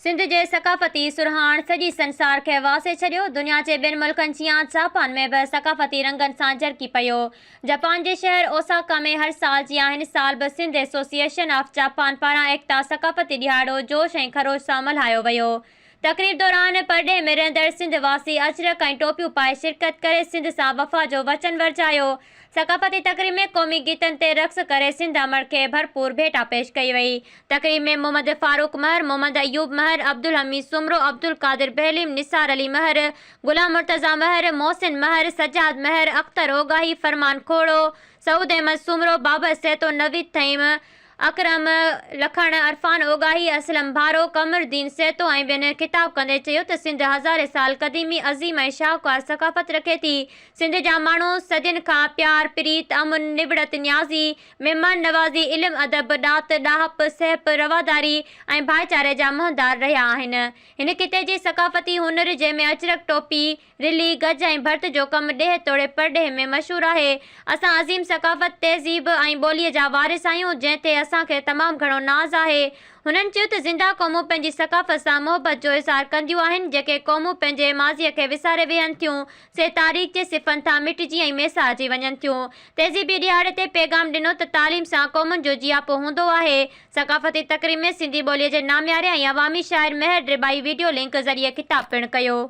सिंध जे सकाफ़ती सुरहाण सॼी संसार खे वासे छॾियो। दुनिया जे ॿियनि मुल्कनि जीअं जापान में बि सकाफ़ती रंगनि सां झरकी पियो। जापान जे शहर ओसाका में हर साल जीअं हिन साल बि सिंध एसोसिएशन ऑफ जापान पारां एकता सकाफ़ती ॾियारो जोश ऐं ख़रोश सां मल्हायो वियो। तक़रीब दौरान परॾेह में रहंदड़ सिंध वासी अजरक ऐं टोपियूं पाए शिरकत करे सिंध सां वफ़ा जो वचन वरिजायो। सकाफ़ती तक़रीब में क़ौमी गीतनि ते रक़्स करे सिंध अमड़ खे भरपूर भेटा पेश कई वई। तक़रीब में मोहम्मद फारूक महर, मोहम्मद अयूब महर, अब्दुल हमीद सुमरो, अब्दुल कादिर बहलीम, निसार अली महर, गुलाम मुर्तज़ा महर, मोहसिन महर, सज्जाद महर, अख्तर ओगाही, फरमान खोड़ो, सऊद अहमद सुमरो, बाबर सेतो, नवीद तईम, अकरम लखण, अरफान ओगाही, असलम भारो, कमरदीन सेतो ऐं ॿियनि ख़िताब कंदे चयो त सिंध हज़ारे साल क़दीमी अज़ीम ऐं शाहूकार सकाफ़त रखे थी। सिंध जा माण्हू सदियुनि खां प्यार प्रीत अमन निबड़त न्याज़ी महिमान नवाज़ी इल्म अदब ॾात ॾाहप सहप रवादारी ऐं भाईचारे जा मुहंदार रहिया आहिनि। हिन खिते जी सकाफ़ती हुनर जंहिंमें अजरक टोपी रिली गज ऐं भर्त जो कमु ॾेह तोड़े परॾेह में मशहूरु आहे। असां अज़ीम सकाफ़त तहज़ीब ऐं ॿोलीअ जा वारिस आहियूं जंहिं ते असांखे तमामु घणो नाज़ आहे। हुननि चयो त ज़िंदा क़ौमूं पंहिंजी सकाफ़त सां मुहबत जो इज़हार कंदियूं आहिनि। जेके क़ौमूं पंहिंजे माज़ीअ खे विसारे वेहनि थियूं से तारीख़ जे सिफ़नि तां मिटिजी ऐं मेसाइजी वञनि थियूं। तहज़ीबी ॾियारे ते पैगाम ॾिनो त तालीम सां क़ौमुनि जो जियापो हूंदो आहे। सकाफ़ती तक़रीब में सिंधी ॿोलीअ जे नामियारे ऐं अवामी शाइर महर रिबाई वीडियो लिंक ज़रिए ख़िताब पिणु कयो।